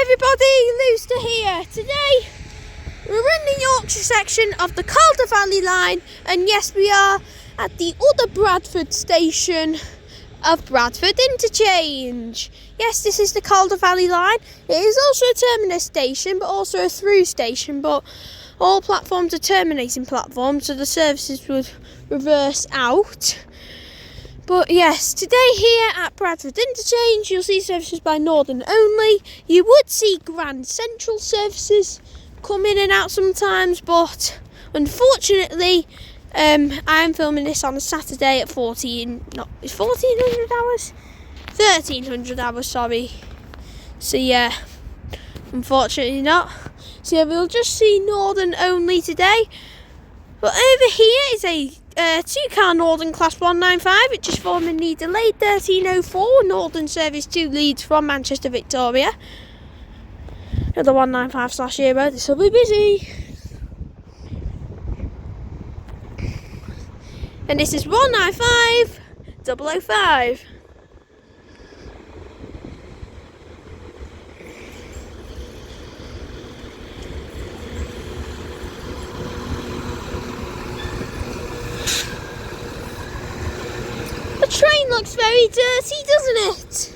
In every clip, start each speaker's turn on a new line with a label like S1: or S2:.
S1: everybody, Luster here. Today we're in the Yorkshire section of the Calder Valley line, and yes, we are at the other Bradford station of Bradford Interchange. Yes, this is the Calder Valley line. It is also a terminus station but also a through station, but all platforms are terminating platforms, so the services would reverse out. But yes, today here at Bradford Interchange, you'll see services by Northern only. You would see Grand Central services come in and out sometimes, but unfortunately, I'm filming this on a Saturday at 1400 hours? 1300 hours, sorry. So yeah, unfortunately not. So yeah, we'll just see Northern only today. But over here is a two-car Northern Class 195, which is forming the delayed 1304 Northern service to Leeds from Manchester Victoria. Another 195/0, this will be busy. And this is 195/005. The train looks very dirty, doesn't it?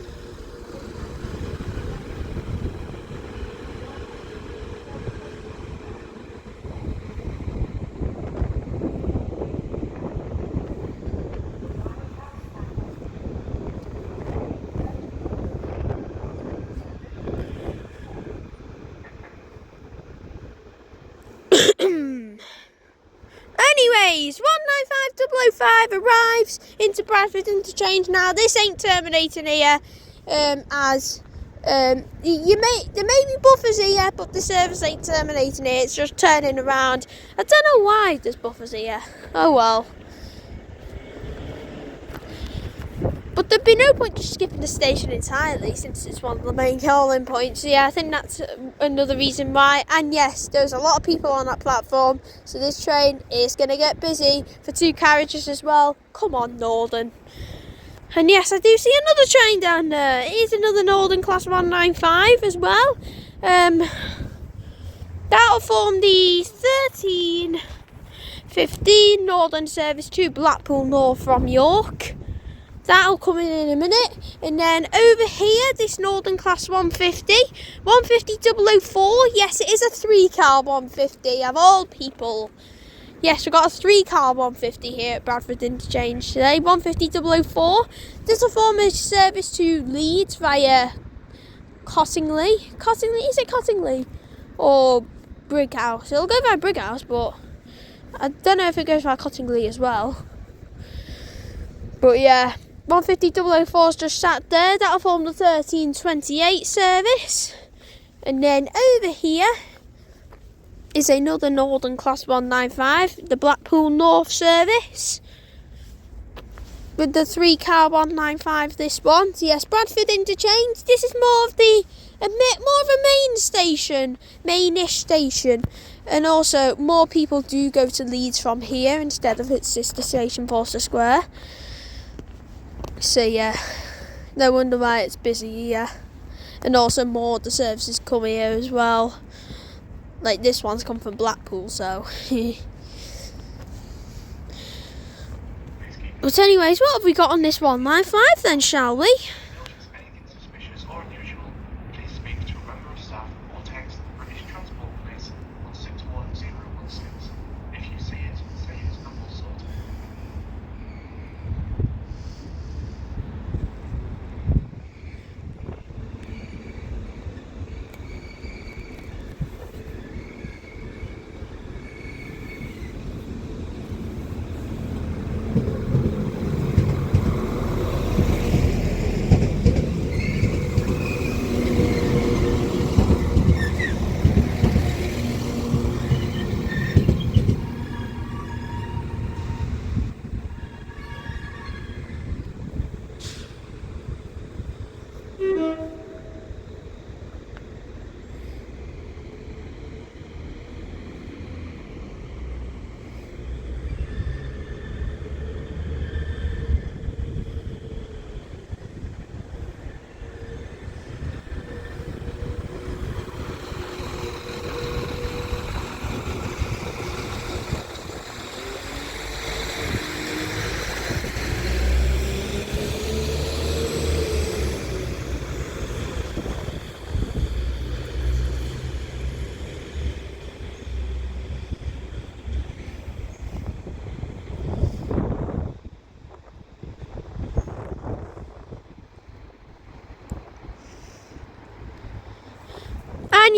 S1: Anyways, 195/005 arrives into Bradford Interchange. Now, this ain't terminating here, there may be buffers here, but the service ain't terminating here. It's just turning around. I don't know why there's buffers here. Oh well. But there'd be no point just skipping the station entirely, since it's one of the main calling points. So yeah, I think that's another reason why. And yes, there's a lot of people on that platform, so this train is going to get busy for two carriages as well. Come on, Northern. And yes, I do see another train down there. It is another Northern Class 195 as well. That'll form the 1315 Northern service to Blackpool North from York. That'll come in a minute. And then over here, this Northern Class 150. 150/004. Yes, it is a three-car 150 of all people. Yes, we've got a three-car 150 here at Bradford Interchange today. 150/004. This will form a service to Leeds via Cottingley. Is it Cottingley? Or Brighouse? It'll go via Brighouse, but I don't know if it goes via Cottingley as well. But yeah, 150/004 is just sat there. That'll form the 1328 service. And then over here is another Northern Class 195, the Blackpool North service, with the three-car 195. This one. So yes, Bradford Interchange. This is more of a main station, mainish station, and also more people do go to Leeds from here instead of its sister station, Forster Square. So yeah, no wonder why it's busy here. And also more of the services come here as well. Like this one's come from Blackpool, so. But anyways, what have we got on this 195 then, shall we?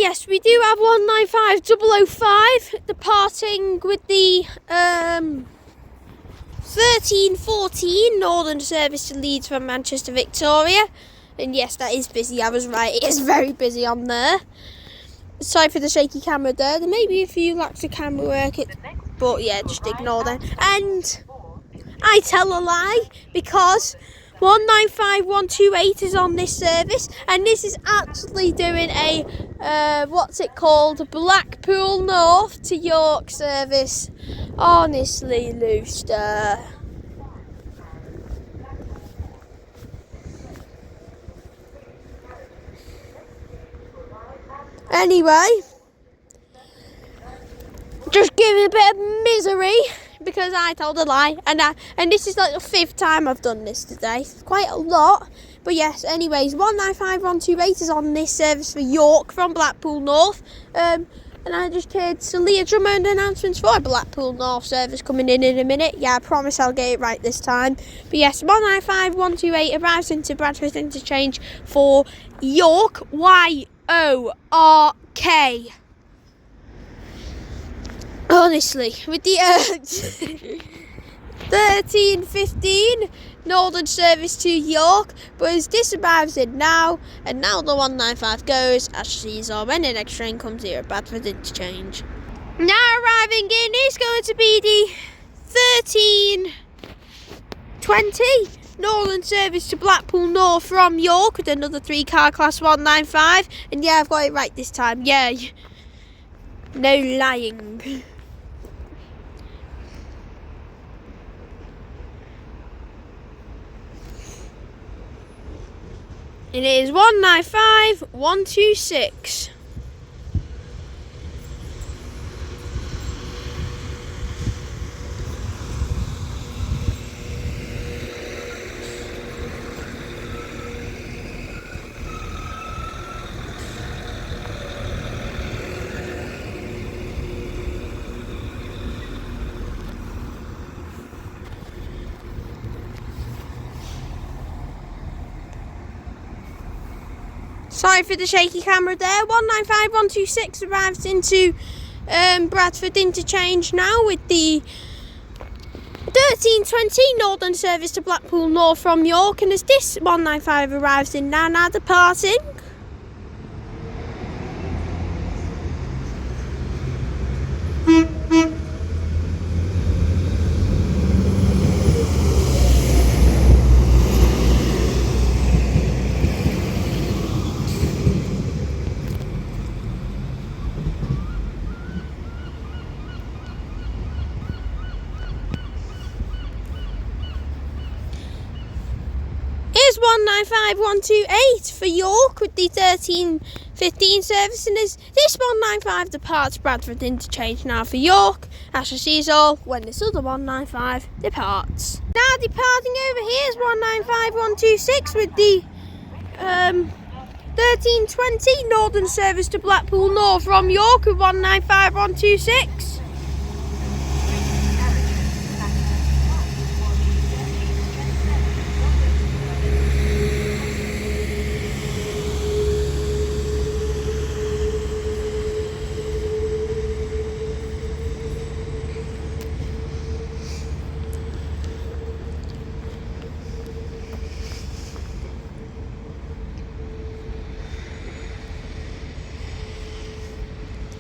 S1: yes, we do have 195005 departing with the 1314 Northern service to Leeds from Manchester Victoria. And yes, that is busy, I was right, it is very busy on there. Sorry for the shaky camera there. There may be a few lacks of camera work, but yeah, just ignore them. And I tell a lie, because 195128 is on this service, and this is actually doing a what's it called, Blackpool North to York service. Honestly, Looster. Anyway, just give me a bit of misery because I told a lie, and this is like the 5th time I've done this today. It's quite a lot, but yes. Anyways, 195128 is on this service for York from Blackpool North, and I just heard Celia Drummond announcements for a Blackpool North service coming in a minute. Yeah, I promise I'll get it right this time. But yes, 195128 arrives into Bradford Interchange for York, YORK. Honestly, with the 1315 Northern service to York, but as this arrives in now, and now the 195 goes, as she's on when the next train comes here at Bradford Interchange. Now arriving in is going to be the 1320 Northern service to Blackpool North from York with another 3-car class 195, and yeah, I've got it right this time, yeah, no lying. It is 195126. Sorry for the shaky camera there. 195126 arrives into Bradford Interchange now with the 1320 Northern service to Blackpool North from York, and as this 195 arrives in now departing. Is 195128 for York with the 1315 service, and as this 195 departs Bradford Interchange now for York, as she sees all when this other 195 departs. Now departing over here is 195126 with the 1320 Northern service to Blackpool North from York with 195126.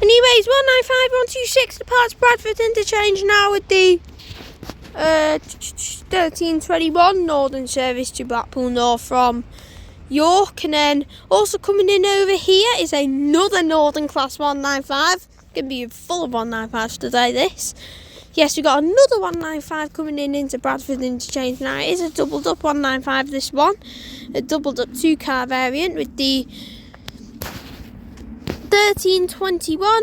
S1: Anyways, 195126 departs Bradford Interchange now with the 1321 Northern service to Blackpool North from York, and then also coming in over here is another Northern class 195. Gonna be full of 195s today, this. Yes, we've got another 195 coming in into Bradford Interchange now. It is a doubled up 195, this one. A doubled up 2-car variant with the 1321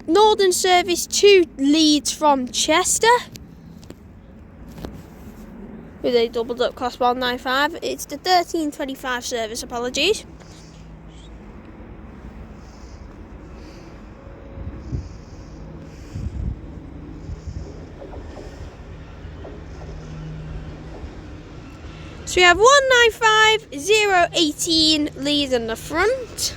S1: Northern service to Leeds from Chester with a doubled up class 195. It's the 1325 service, apologies. So we have 195018 Leeds in the front.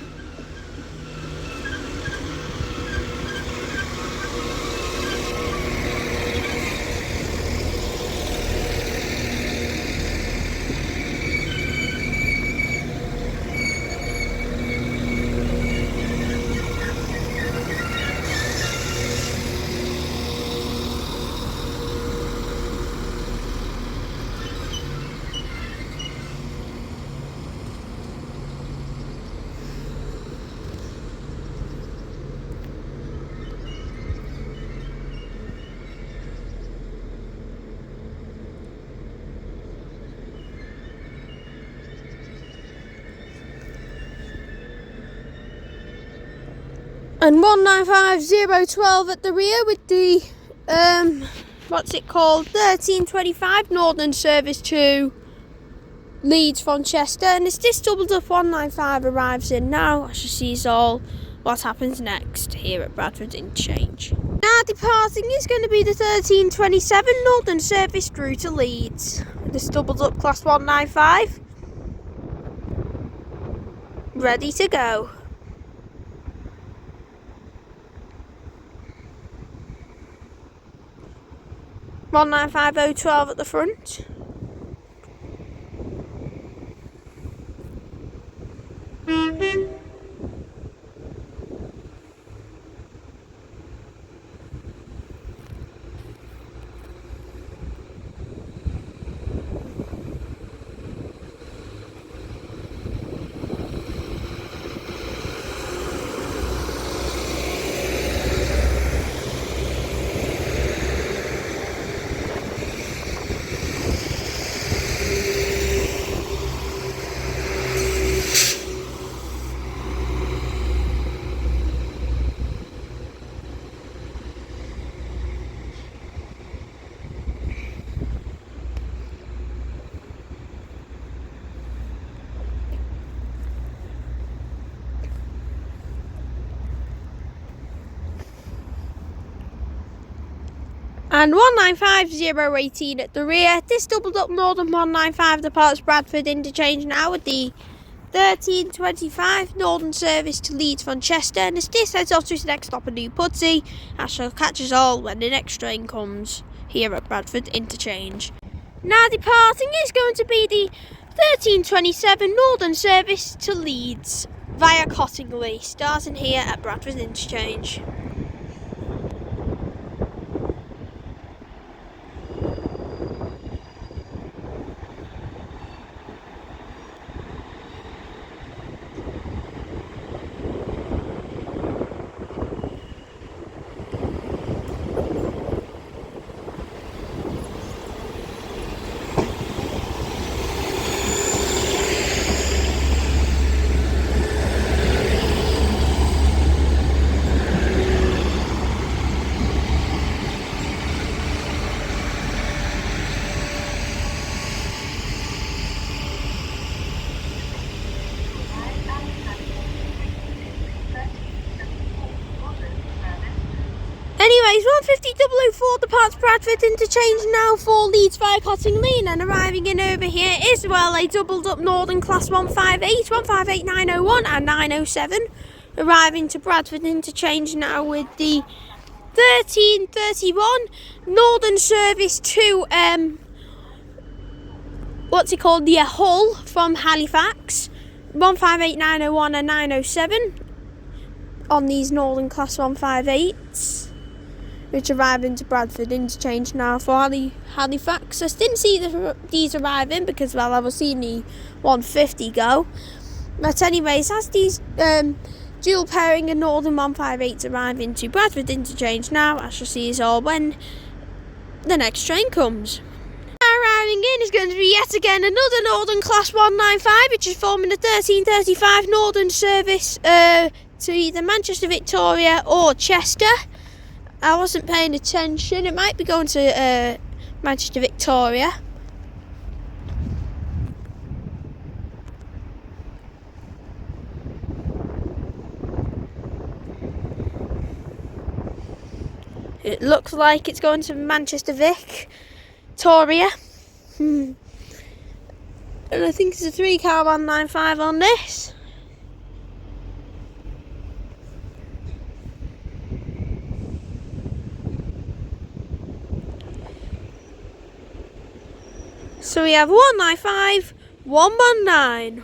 S1: And 195012 at the rear with the, what's it called, 1325 Northern service to Leeds from Chester. And as this doubled up 195 arrives in now, I shall see all what happens next here at Bradford Interchange. Now departing is going to be the 1327 Northern service through to Leeds. This doubled up class 195. Ready to go. 195012 at the front. And 195018 at the rear. This doubled up Northern 195 departs Bradford Interchange now with the 1325 Northern service to Leeds from Chester. And as this heads off to its next stop at New Pudsey, I shall catch us all when the next train comes here at Bradford Interchange. Now departing is going to be the 1327 Northern service to Leeds via Cottingley, starting here at Bradford Interchange. Anyways, 150004 departs Bradford Interchange now for Leeds via Cottingley, and arriving in over here is, well, a doubled up Northern class 158, 158901 and 907. Arriving to Bradford Interchange now with the 1331 Northern service to, what's it called, the Hull from Halifax, 158901 and 907 on these Northern class 158s. Which arrive into Bradford Interchange now for Halifax. I didn't see these arriving because, well, I was seeing the 150 go. But anyways, as these dual pairing and Northern 158s arrive into Bradford Interchange now, I shall see us all when the next train comes. Arriving in is going to be yet again another Northern class 195, which is forming the 1335 Northern service to either Manchester, Victoria or Chester. I wasn't paying attention. It might be going to Manchester, Victoria. It looks like it's going to Manchester, Victoria. And I think it's a 3-car 195 on this. So we have 195, 119.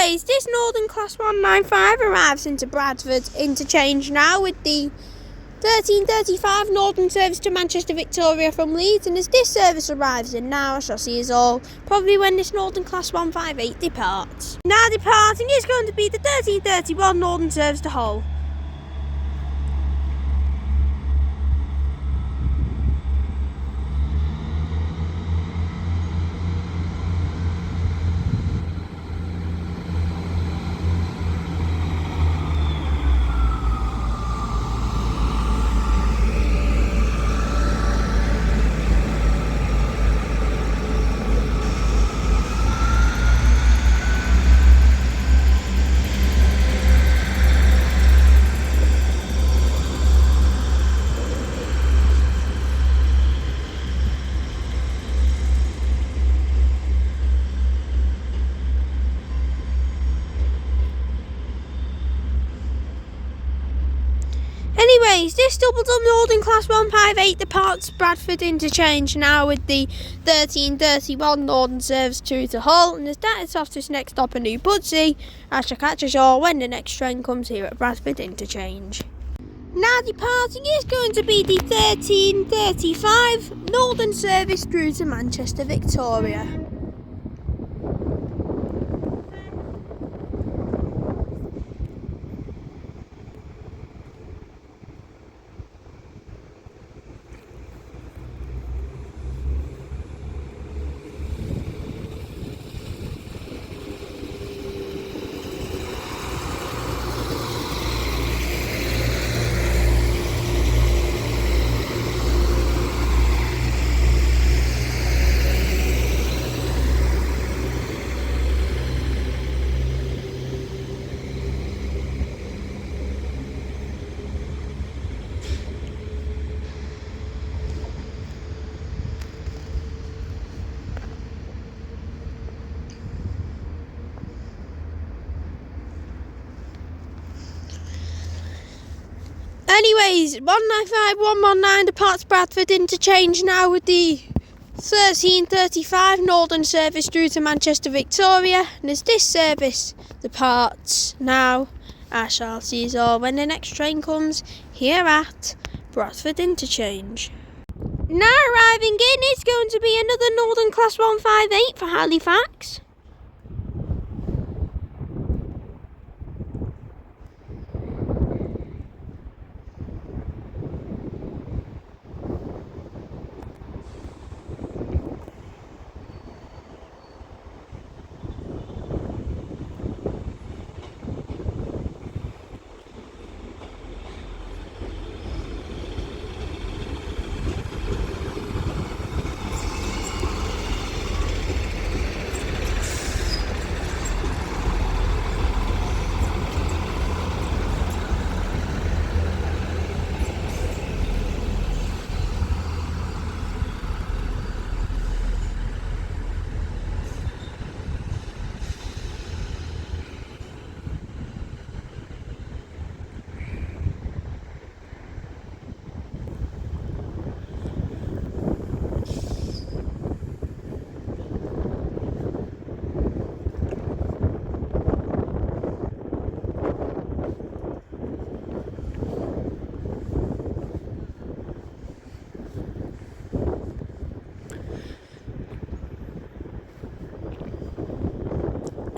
S1: Anyways, this Northern Class 195 arrives into Bradford Interchange now with the 13:35 Northern service to Manchester Victoria from Leeds, and as this service arrives in now, I shall see us all probably when this Northern Class 158 departs. Now departing is going to be the 13:31 Northern service to Hull. Anyways, this double Northern Class 158 departs Bradford Interchange now with the 13:31 Northern service to Hull, and as that is off to its next stop in New Pudsey, I shall catch us all when the next train comes here at Bradford Interchange. Now departing is going to be the 13:35 Northern service through to Manchester Victoria. Anyways, 195 119 departs Bradford Interchange now with the 13:35 Northern service through to Manchester Victoria, and as this service departs now, I shall see you all when the next train comes here at Bradford Interchange. Now arriving in is going to be another Northern Class 158 for Halifax.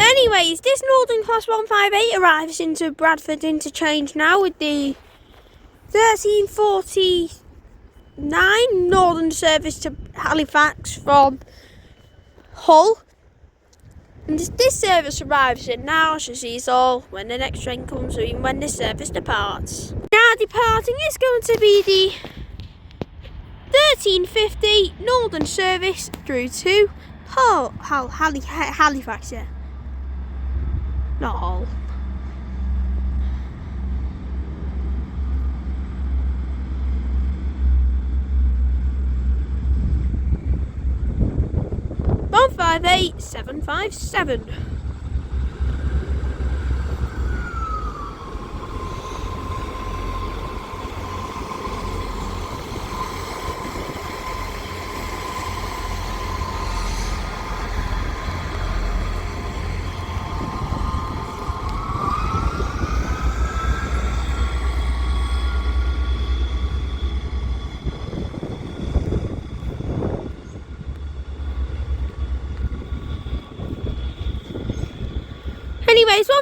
S1: Anyways, this Northern Class 158 arrives into Bradford Interchange now with the 13:49 Northern service to Halifax from Hull. And as this service arrives in now, I shall see us all when the next train comes or even when this service departs. Now departing is going to be the 13:50 Northern service through to Halifax, yeah. Not Hull. One 58757.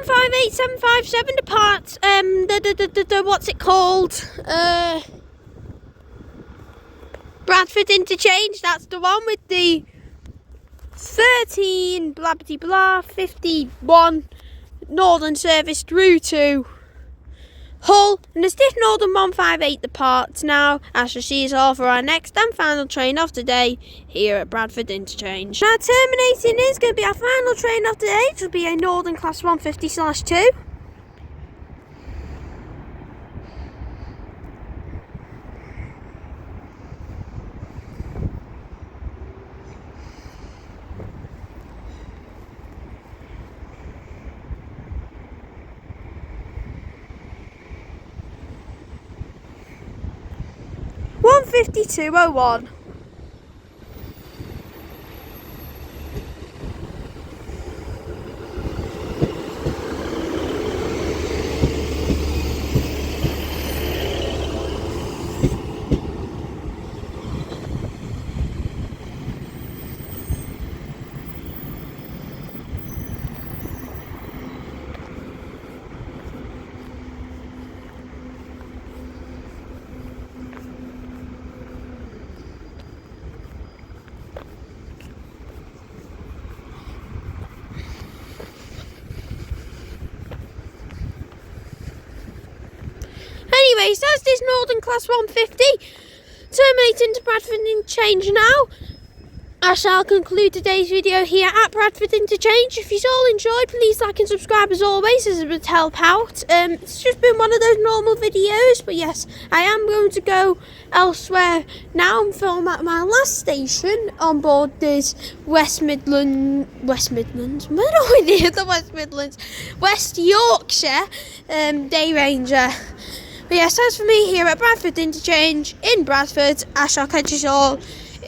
S1: 158 757 departs, what's it called? Bradford Interchange, that's the one with the 13 blah blah blah 51 northern service through to Hull, and as this Northern 158 departs now, I shall see us all for our next and final train of the day here at Bradford Interchange. Now terminating is going to be our final train of the day, which will be a Northern Class 150/2. (152.01). Anyways, that's this Northern Class 150 terminating to Bradford Interchange now. I shall conclude today's video here at Bradford Interchange. If you all enjoyed, please like and subscribe as always, as it would help out. It's just been one of those normal videos, but yes, I am going to go elsewhere now and film at my last station on board this West Yorkshire Day Ranger. But yes, that's for me here at Bradford Interchange in Bradford. I shall catch you all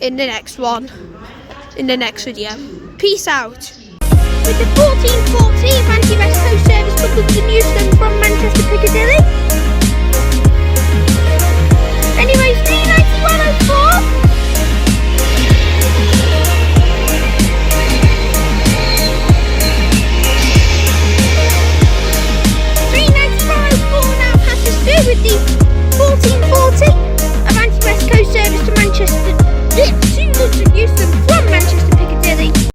S1: in the next one, in the next video. Peace out. With the 1440 anti-West Coast service coupled to Euston from Manchester Piccadilly. Anyways, 391.04. With the 1440 of anti-West Coast service to Manchester, to Euston from Manchester